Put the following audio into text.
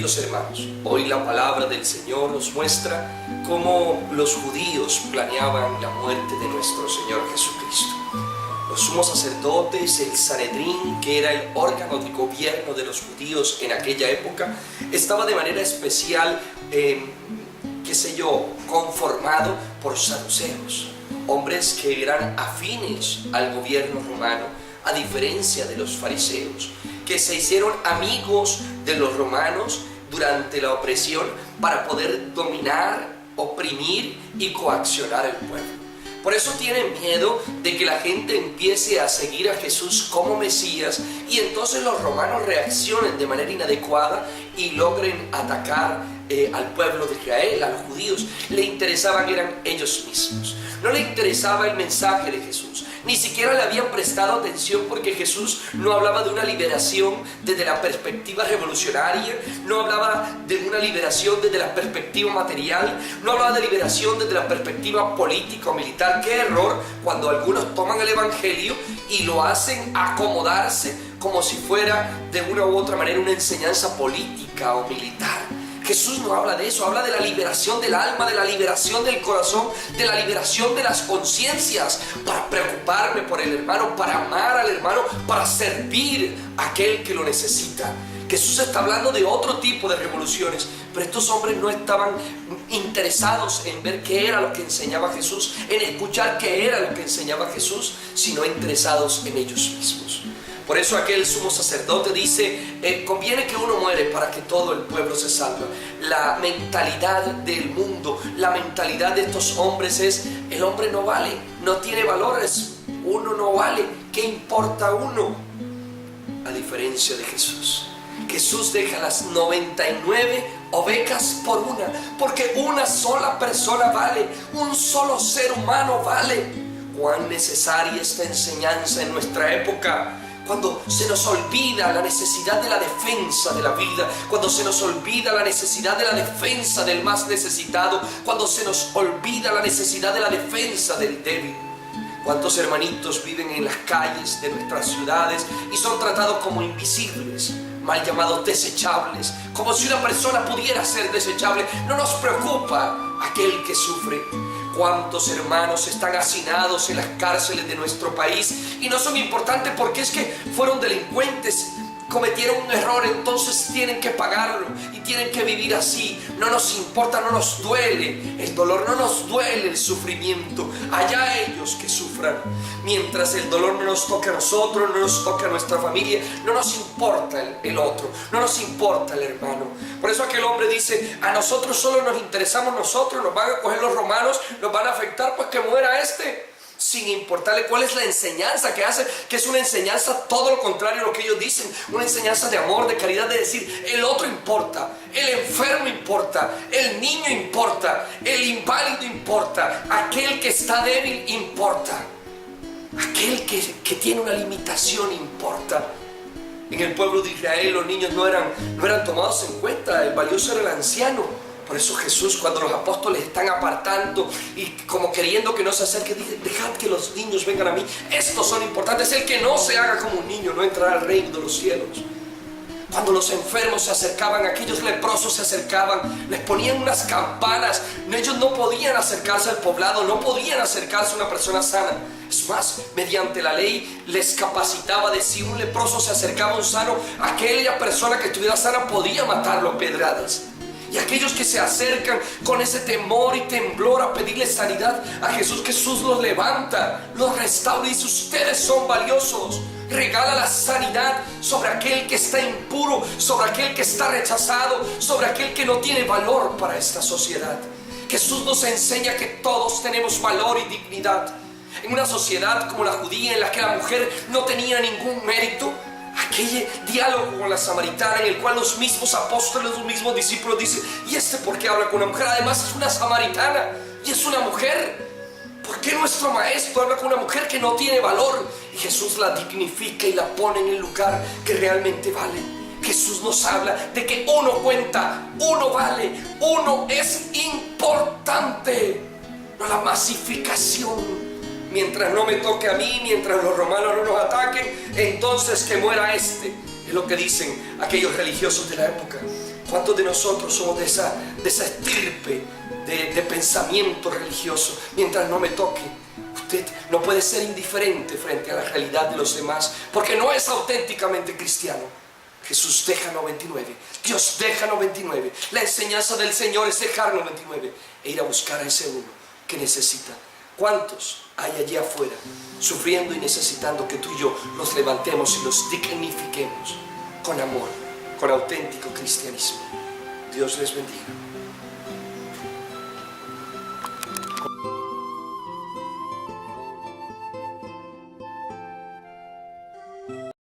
Queridos hermanos, hoy la palabra del Señor nos muestra cómo los judíos planeaban la muerte de nuestro Señor Jesucristo. Los sumos sacerdotes, el Sanedrín, que era el órgano de gobierno de los judíos en aquella época, estaba de manera especial, conformado por saduceos, hombres que eran afines al gobierno romano, a diferencia de los fariseos, que se hicieron amigos de los romanos durante la opresión para poder dominar, oprimir y coaccionar al pueblo. Por eso tienen miedo de que la gente empiece a seguir a Jesús como Mesías y entonces los romanos reaccionen de manera inadecuada y logren atacar al pueblo de Israel, a los judíos. Le interesaban eran ellos mismos. No le interesaba el mensaje de Jesús. Ni siquiera le habían prestado atención porque Jesús no hablaba de una liberación desde la perspectiva revolucionaria, no hablaba de una liberación desde la perspectiva material, no hablaba de liberación desde la perspectiva política o militar. ¡Qué error cuando algunos toman el Evangelio y lo hacen acomodarse como si fuera de una u otra manera una enseñanza política o militar! Jesús no habla de eso, habla de la liberación del alma, de la liberación del corazón, de la liberación de las conciencias, para preocuparme por el hermano, para amar al hermano, para servir a aquel que lo necesita. Jesús está hablando de otro tipo de revoluciones, pero estos hombres no estaban interesados en ver qué era lo que enseñaba Jesús, en escuchar qué era lo que enseñaba Jesús, sino interesados en ellos mismos. Por eso aquel sumo sacerdote dice, conviene que uno muere para que todo el pueblo se salve. La mentalidad del mundo, la mentalidad de estos hombres es, el hombre no vale, no tiene valores, uno no vale, ¿qué importa uno? A diferencia de Jesús. Jesús deja las 99 ovejas por una, porque una sola persona vale, un solo ser humano vale. Cuán necesaria esta enseñanza en nuestra época, cuando se nos olvida la necesidad de la defensa de la vida, cuando se nos olvida la necesidad de la defensa del más necesitado, cuando se nos olvida la necesidad de la defensa del débil. ¿Cuántos hermanitos viven en las calles de nuestras ciudades y son tratados como invisibles, mal llamados desechables, como si una persona pudiera ser desechable? No nos preocupa aquel que sufre. ¿Cuántos hermanos están hacinados en las cárceles de nuestro país y no son importantes porque es que fueron delincuentes, cometieron un error, entonces tienen que pagarlo y tienen que vivir así? No nos importa, no nos duele el dolor, no nos duele el sufrimiento. Allá ellos que sufran. Mientras el dolor no nos toque a nosotros, no nos toque a nuestra familia, no nos importa el otro, no nos importa el hermano. Por eso aquel hombre dice, a nosotros solo nos interesamos nosotros, nos van a coger los romanos, nos van a afectar, pues que muera este. Sin importarle cuál es la enseñanza que hace, que es una enseñanza todo lo contrario a lo que ellos dicen, una enseñanza de amor, de caridad, de decir, el otro importa, el enfermo importa, el niño importa, el inválido importa, aquel que está débil importa, aquel que tiene una limitación importa. En el pueblo de Israel los niños no eran tomados en cuenta, el valioso era el anciano. Por eso Jesús, cuando los apóstoles están apartando y como queriendo que no se acerque, dice, dejad que los niños vengan a mí, estos son importantes. El que no se haga como un niño no entrará al reino de los cielos. Cuando los enfermos se acercaban, aquellos leprosos se acercaban, les ponían unas campanas. Ellos no podían acercarse al poblado, no podían acercarse a una persona sana. Es más, mediante la ley les capacitaba de si un leproso se acercaba a un sano, aquella persona que estuviera sana podía matarlo a pedradas. Y aquellos que se acercan con ese temor y temblor a pedirle sanidad a Jesús, Jesús los levanta, los restaura y dice, ustedes son valiosos. Regala la sanidad sobre aquel que está impuro, sobre aquel que está rechazado, sobre aquel que no tiene valor para esta sociedad. Jesús nos enseña que todos tenemos valor y dignidad. En una sociedad como la judía, en la que la mujer no tenía ningún mérito, aquel diálogo con la samaritana en el cual los mismos apóstoles, los mismos discípulos dicen, ¿y este por qué habla con una mujer? Además es una samaritana y es una mujer. ¿Por qué nuestro maestro habla con una mujer que no tiene valor? Y Jesús la dignifica y la pone en el lugar que realmente vale. Jesús nos habla de que uno cuenta, uno vale, uno es importante. No la masificación. Mientras no me toque a mí, mientras los romanos no nos ataquen, entonces que muera este. Es lo que dicen aquellos religiosos de la época. ¿Cuántos de nosotros somos de esa estirpe de pensamiento religioso? Mientras no me toque, usted no puede ser indiferente frente a la realidad de los demás, porque no es auténticamente cristiano. Jesús deja 99, Dios deja 99. La enseñanza del Señor es dejar 99 e ir a buscar a ese uno que necesita. ¿Cuántos hay allí afuera sufriendo y necesitando que tú y yo los levantemos y los dignifiquemos con amor, con auténtico cristianismo? Dios les bendiga.